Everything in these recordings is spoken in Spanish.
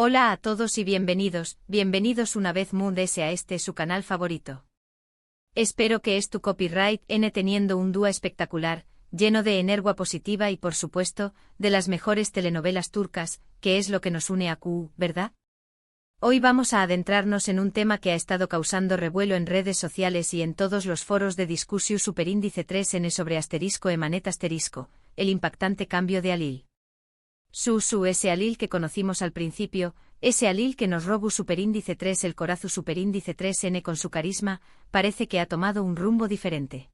Hola a todos y bienvenidos una vez más a este su canal favorito. Espero que tu copyright N teniendo un dúo espectacular, lleno de energía positiva y por supuesto, de las mejores telenovelas turcas, que es lo que nos une a Q, ¿verdad? Hoy vamos a adentrarnos en un tema que ha estado causando revuelo en redes sociales y en todos los foros de discusión superíndice 3N sobre asterisco emanet asterisco, el impactante cambio de Halil. Ese Halil que conocimos al principio, ese Halil que nos robó superíndice 3 el corazo superíndice 3N con su carisma, parece que ha tomado un rumbo diferente.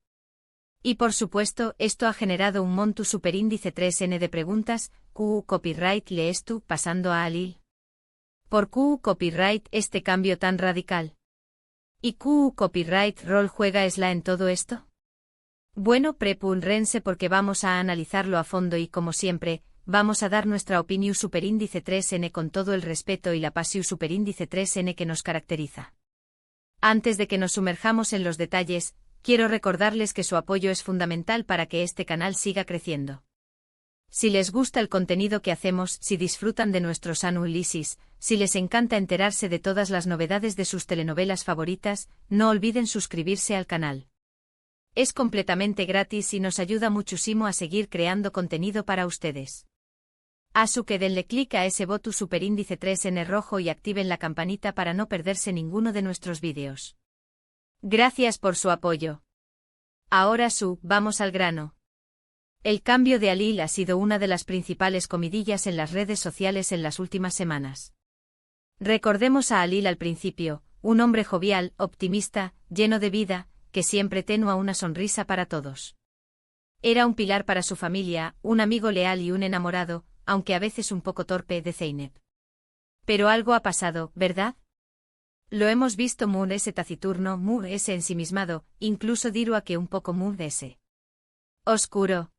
Y por supuesto, esto ha generado un monto superíndice 3N de preguntas, ¿Q copyright lees tú pasando a Halil? ¿Por Q copyright este cambio tan radical? ¿Y Q copyright rol juega Esla en todo esto? Bueno, prepúrense porque vamos a analizarlo a fondo y como siempre, vamos a dar nuestra opinión superíndice 3N con todo el respeto y la pasión superíndice 3N que nos caracteriza. Antes de que nos sumerjamos en los detalles, quiero recordarles que su apoyo es fundamental para que este canal siga creciendo. Si les gusta el contenido que hacemos, si disfrutan de nuestros análisis, si les encanta enterarse de todas las novedades de sus telenovelas favoritas, no olviden suscribirse al canal. Es completamente gratis y nos ayuda muchísimo a seguir creando contenido para ustedes. Que denle clic a ese botón superíndice 3N rojo y activen la campanita para no perderse ninguno de nuestros vídeos. Gracias por su apoyo. Ahora vamos al grano. El cambio de Halil ha sido una de las principales comidillas en las redes sociales en las últimas semanas. Recordemos a Halil al principio, un hombre jovial, optimista, lleno de vida, que siempre tenía una sonrisa para todos. Era un pilar para su familia, un amigo leal y un enamorado, aunque a veces un poco torpe, de Zeynep. Pero algo ha pasado, ¿verdad? Lo hemos visto ese taciturno, ese ensimismado, incluso dirá que un poco ese oscuro.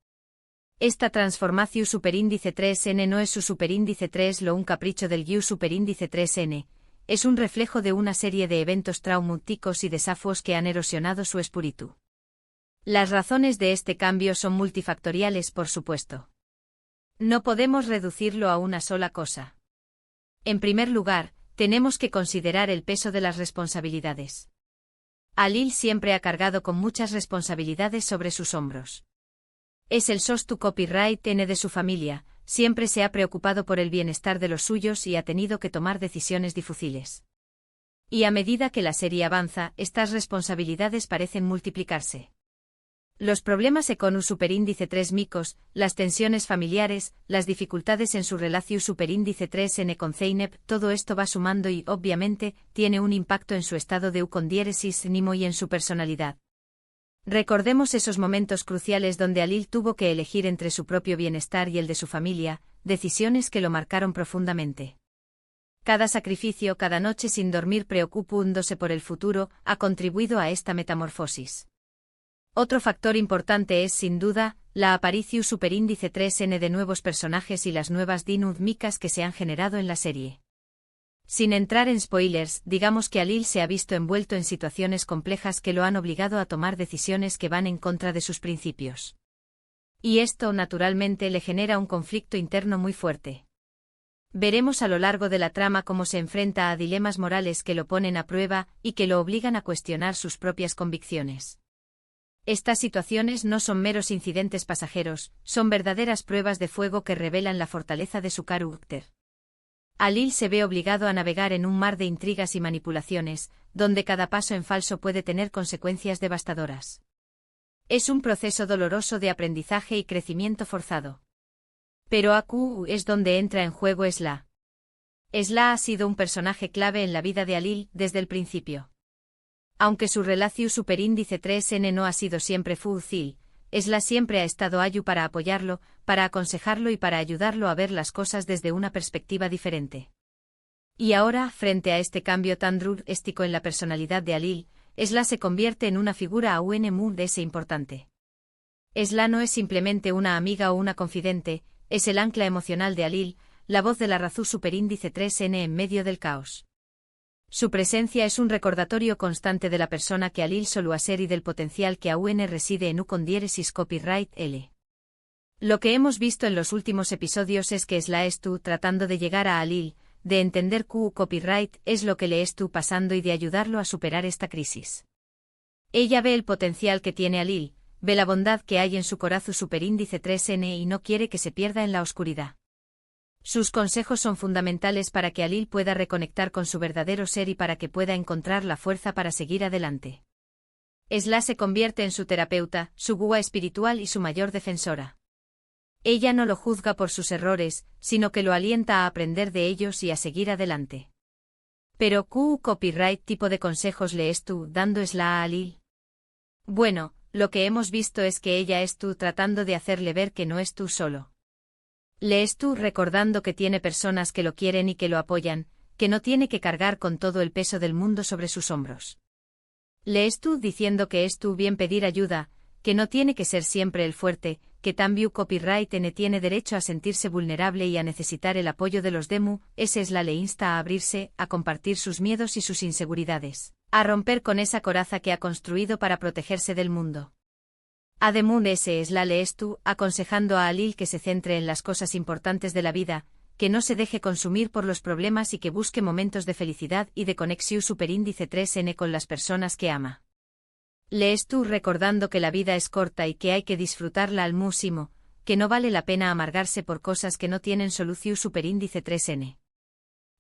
Esta transformación superíndice 3N no es su superíndice 3 lo un capricho del guiú superíndice 3N, es un reflejo de una serie de eventos traumáticos y desafíos que han erosionado su espíritu. Las razones de este cambio son multifactoriales, por supuesto. No podemos reducirlo a una sola cosa. En primer lugar, tenemos que considerar el peso de las responsabilidades. Halil siempre ha cargado con muchas responsabilidades sobre sus hombros. Es el sostu copyright N de su familia, siempre se ha preocupado por el bienestar de los suyos y ha tenido que tomar decisiones difíciles. Y a medida que la serie avanza, estas responsabilidades parecen multiplicarse. Los problemas con superíndice 3 micos, las tensiones familiares, las dificultades en su relación superíndice 3N con Zeynep, todo esto va sumando y, obviamente, tiene un impacto en su estado de eucondiéresis nimo y en su personalidad. Recordemos esos momentos cruciales donde Halil tuvo que elegir entre su propio bienestar y el de su familia, decisiones que lo marcaron profundamente. Cada sacrificio, cada noche sin dormir preocupándose por el futuro, ha contribuido a esta metamorfosis. Otro factor importante es, sin duda, la aparición superíndice 3N de nuevos personajes y las nuevas dinámicas que se han generado en la serie. Sin entrar en spoilers, digamos que Halil se ha visto envuelto en situaciones complejas que lo han obligado a tomar decisiones que van en contra de sus principios. Y esto, naturalmente, le genera un conflicto interno muy fuerte. Veremos a lo largo de la trama cómo se enfrenta a dilemas morales que lo ponen a prueba y que lo obligan a cuestionar sus propias convicciones. Estas situaciones no son meros incidentes pasajeros, son verdaderas pruebas de fuego que revelan la fortaleza de su carácter. Halil se ve obligado a navegar en un mar de intrigas y manipulaciones, donde cada paso en falso puede tener consecuencias devastadoras. Es un proceso doloroso de aprendizaje y crecimiento forzado. Pero aquí es donde entra en juego Esla. Esla ha sido un personaje clave en la vida de Halil desde el principio. Aunque su relación superíndice 3N no ha sido siempre fácil, Esla siempre ha estado allí para apoyarlo, para aconsejarlo y para ayudarlo a ver las cosas desde una perspectiva diferente. Y ahora, frente a este cambio tan drástico en la personalidad de Halil, Esla se convierte en una figura aún muy importante. Esla no es simplemente una amiga o una confidente, es el ancla emocional de Halil, la voz de la razón superíndice 3N en medio del caos. Su presencia es un recordatorio constante de la persona que Halil solía ser y del potencial que aún reside en eucondiéresis copyright L. Lo que hemos visto en los últimos episodios es que Esla estuvo tratando de llegar a Halil, de entender Q copyright es lo que le estuvo pasando y de ayudarlo a superar esta crisis. Ella ve el potencial que tiene Alil, ve la bondad que hay en su corazón superíndice 3N y no quiere que se pierda en la oscuridad. Sus consejos son fundamentales para que Alil pueda reconectar con su verdadero ser y para que pueda encontrar la fuerza para seguir adelante. Esla se convierte en su terapeuta, su guía espiritual y su mayor defensora. Ella no lo juzga por sus errores, sino que lo alienta a aprender de ellos y a seguir adelante. Pero ¿qué copyright tipo de consejos le estás dando Esla a Alil? Bueno, lo que hemos visto es que ella está tratando de hacerle ver que no es tú solo. Le estás recordando que tiene personas que lo quieren y que lo apoyan, que no tiene que cargar con todo el peso del mundo sobre sus hombros. Le estás diciendo que es tu bien pedir ayuda, que no tiene que ser siempre el fuerte, que también copyright tiene derecho a sentirse vulnerable y a necesitar el apoyo de los demu. Ese es la le insta a abrirse, a compartir sus miedos y sus inseguridades, a romper con esa coraza que ha construido para protegerse del mundo. Ademun ese es la le estu, aconsejando a Alil que se centre en las cosas importantes de la vida, que no se deje consumir por los problemas y que busque momentos de felicidad y de conexión superíndice 3N con las personas que ama. Le estoy recordando que la vida es corta y que hay que disfrutarla al máximo, que no vale la pena amargarse por cosas que no tienen solución superíndice 3N.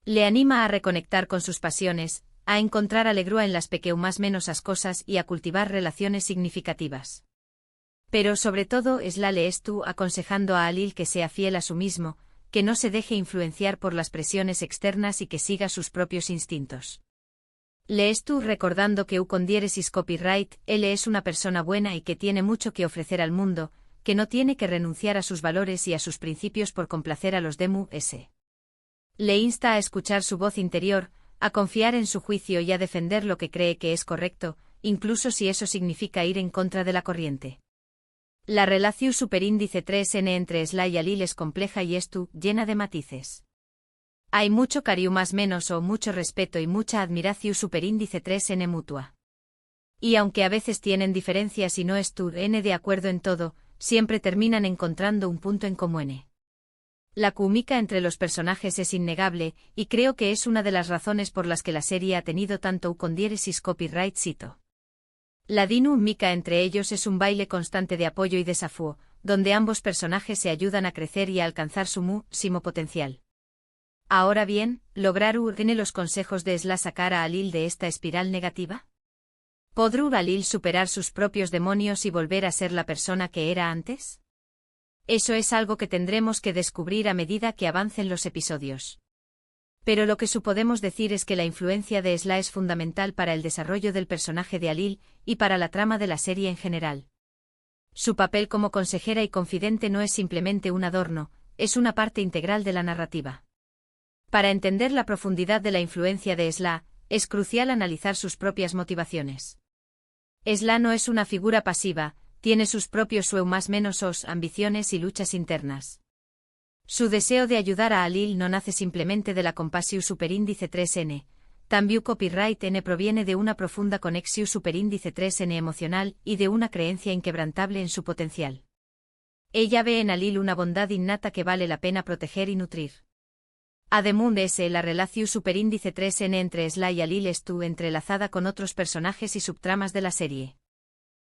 Le anima a reconectar con sus pasiones, a encontrar alegría en las pequeñas menosas cosas y a cultivar relaciones significativas. Pero sobre todo Esla le estoy aconsejando a Alil que sea fiel a sí mismo, que no se deje influenciar por las presiones externas y que siga sus propios instintos. Le estoy recordando que con diéresis copyright, él es una persona buena y que tiene mucho que ofrecer al mundo, que no tiene que renunciar a sus valores y a sus principios por complacer a los demu s. Le insta a escuchar su voz interior, a confiar en su juicio y a defender lo que cree que es correcto, incluso si eso significa ir en contra de la corriente. La relación superíndice 3N entre Esla y Alil es compleja y llena de matices. Hay mucho cariño más menos o mucho respeto y mucha admiración superíndice 3N mutua. Y aunque a veces tienen diferencias y no están de acuerdo en todo, siempre terminan encontrando un punto en común. La química entre los personajes es innegable, y creo que es una de las razones por las que la serie ha tenido tanto con diéresis copyright cito. La dinámica entre ellos es un baile constante de apoyo y desafío, donde ambos personajes se ayudan a crecer y a alcanzar su máximo potencial. Ahora bien, ¿lograr los consejos de Esla sacar a Alil de esta espiral negativa? ¿Podrá Alil superar sus propios demonios y volver a ser la persona que era antes? Eso es algo que tendremos que descubrir a medida que avancen los episodios. Pero lo que podemos decir es que la influencia de Esla es fundamental para el desarrollo del personaje de Alil y para la trama de la serie en general. Su papel como consejera y confidente no es simplemente un adorno, es una parte integral de la narrativa. Para entender la profundidad de la influencia de Esla, es crucial analizar sus propias motivaciones. Esla no es una figura pasiva, tiene sus propios más menos ambiciones y luchas internas. Su deseo de ayudar a Alil no nace simplemente de la compasión superíndice 3N, también copyright N proviene de una profunda conexión superíndice 3N emocional y de una creencia inquebrantable en su potencial. Ella ve en Alil una bondad innata que vale la pena proteger y nutrir. Además la relación superíndice 3N entre Esla y Alil estuvo entrelazada con otros personajes y subtramas de la serie.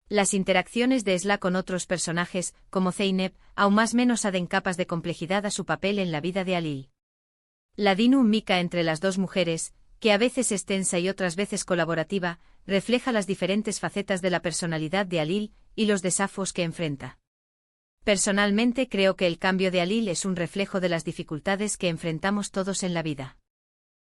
Las interacciones de Esla con otros personajes, como Zeynep, aún más menos aden capas de complejidad a su papel en la vida de Alil. La dinámica entre las dos mujeres, que a veces es tensa y otras veces colaborativa, refleja las diferentes facetas de la personalidad de Alil y los desafíos que enfrenta. Personalmente creo que el cambio de Alil es un reflejo de las dificultades que enfrentamos todos en la vida.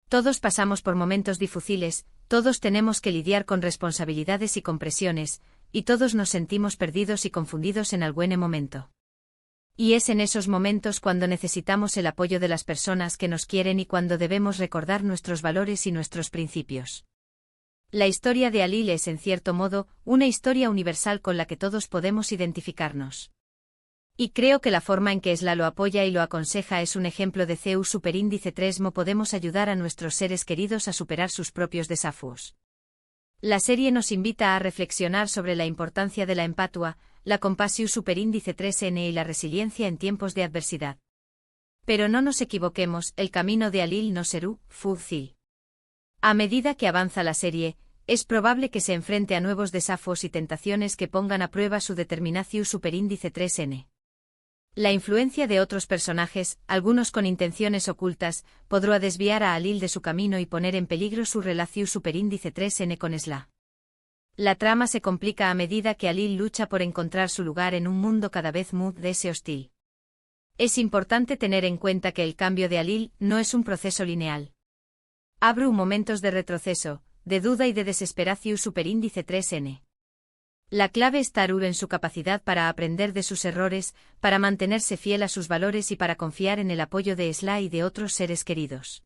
Todos pasamos por momentos difíciles, todos tenemos que lidiar con responsabilidades y con presiones, y todos nos sentimos perdidos y confundidos en algún momento. Y es en esos momentos cuando necesitamos el apoyo de las personas que nos quieren y cuando debemos recordar nuestros valores y nuestros principios. La historia de Alil es en cierto modo una historia universal con la que todos podemos identificarnos. Y creo que la forma en que Esla lo apoya y lo aconseja es un ejemplo de CEU superíndice 3 podemos ayudar a nuestros seres queridos a superar sus propios desafíos. La serie nos invita a reflexionar sobre la importancia de la empatía, la compasión superíndice 3N y la resiliencia en tiempos de adversidad. Pero no nos equivoquemos, el camino de Halil no será fácil. A medida que avanza la serie, es probable que se enfrente a nuevos desafíos y tentaciones que pongan a prueba su determinación superíndice 3n. La influencia de otros personajes, algunos con intenciones ocultas, podrá desviar a Halil de su camino y poner en peligro su relación superíndice 3n con Sla. La trama se complica a medida que Halil lucha por encontrar su lugar en un mundo cada vez más hostil. Es importante tener en cuenta que el cambio de Halil no es un proceso lineal. Habrá momentos de retroceso, de duda y de desesperación superíndice 3n. La clave está en su capacidad para aprender de sus errores, para mantenerse fiel a sus valores y para confiar en el apoyo de Sla y de otros seres queridos.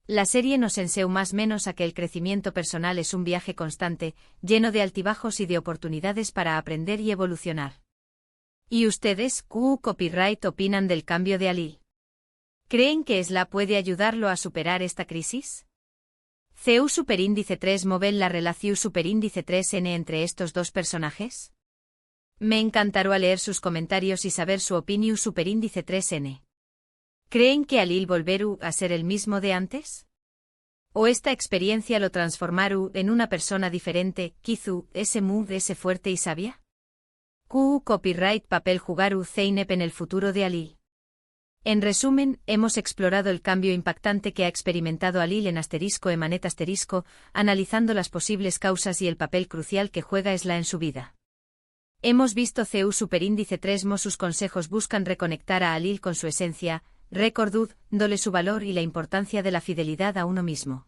La serie nos enseña más o menos a que el crecimiento personal es un viaje constante, lleno de altibajos y de oportunidades para aprender y evolucionar. ¿Y ustedes, Copyright, opinan del cambio de Halil? ¿Creen que Sla puede ayudarlo a superar esta crisis? ¿CU superíndice 3 mover la relación superíndice 3n entre estos dos personajes? Me encantará leer sus comentarios y saber su opinión superíndice 3n. ¿Creen que Halil volverá a ser el mismo de antes? ¿O esta experiencia lo transformará en una persona diferente, quizá ese fuerte y sabia? Copyright papel jugar Zeynep en el futuro de Halil. En resumen, hemos explorado el cambio impactante que ha experimentado Halil en *Emanet*, analizando las posibles causas y el papel crucial que juega Sla en su vida. Hemos visto CU superíndice 3 sus consejos buscan reconectar a Halil con su esencia, dándole su valor y la importancia de la fidelidad a uno mismo.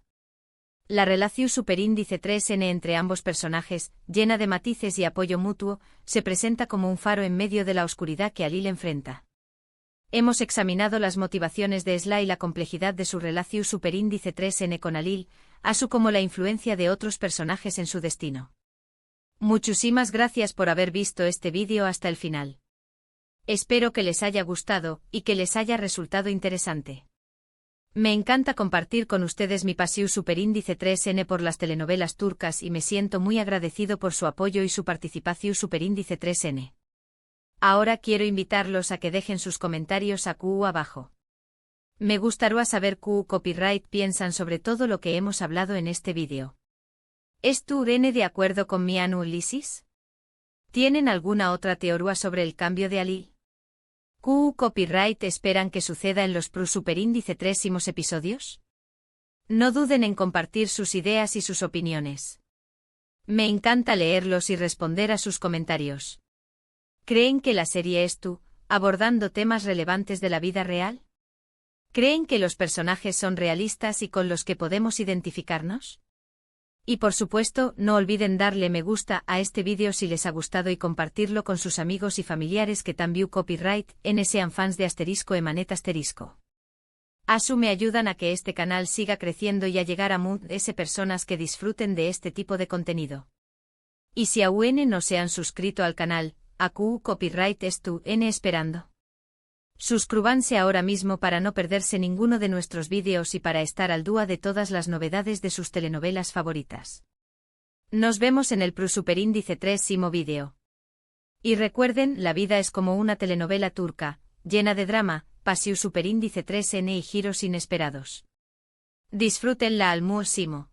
La relación superíndice 3n entre ambos personajes, llena de matices y apoyo mutuo, se presenta como un faro en medio de la oscuridad que Halil enfrenta. Hemos examinado las motivaciones de Sla y la complejidad de su relación superíndice 3n con Halil, así como la influencia de otros personajes en su destino. Muchísimas gracias por haber visto este vídeo hasta el final. Espero que les haya gustado y que les haya resultado interesante. Me encanta compartir con ustedes mi pasión superíndice 3n por las telenovelas turcas y me siento muy agradecido por su apoyo y su participación superíndice 3n. Ahora quiero invitarlos a que dejen sus comentarios abajo. Me gustaría saber Copyright piensan sobre todo lo que hemos hablado en este vídeo. ¿Están de acuerdo con mi análisis? ¿Tienen alguna otra teoría sobre el cambio de Halil? Copyright esperan que suceda en los superíndice 3 episodios? No duden en compartir sus ideas y sus opiniones. Me encanta leerlos y responder a sus comentarios. ¿Creen que la serie está abordando temas relevantes de la vida real? ¿Creen que los personajes son realistas y con los que podemos identificarnos? Y por supuesto, no olviden darle me gusta a este vídeo si les ha gustado y compartirlo con sus amigos y familiares que también Copyright sean fans de *Emanet*. Me ayudan a que este canal siga creciendo y a llegar a personas que disfruten de este tipo de contenido. Y si aún no se han suscrito al canal, Copyright están esperando. Suscríbanse ahora mismo para no perderse ninguno de nuestros vídeos y para estar al día de todas las novedades de sus telenovelas favoritas. Nos vemos en el superíndice 3 vídeo. Y recuerden, la vida es como una telenovela turca, llena de drama, pasión superíndice 3n y giros inesperados. Disfrútenla al máximo.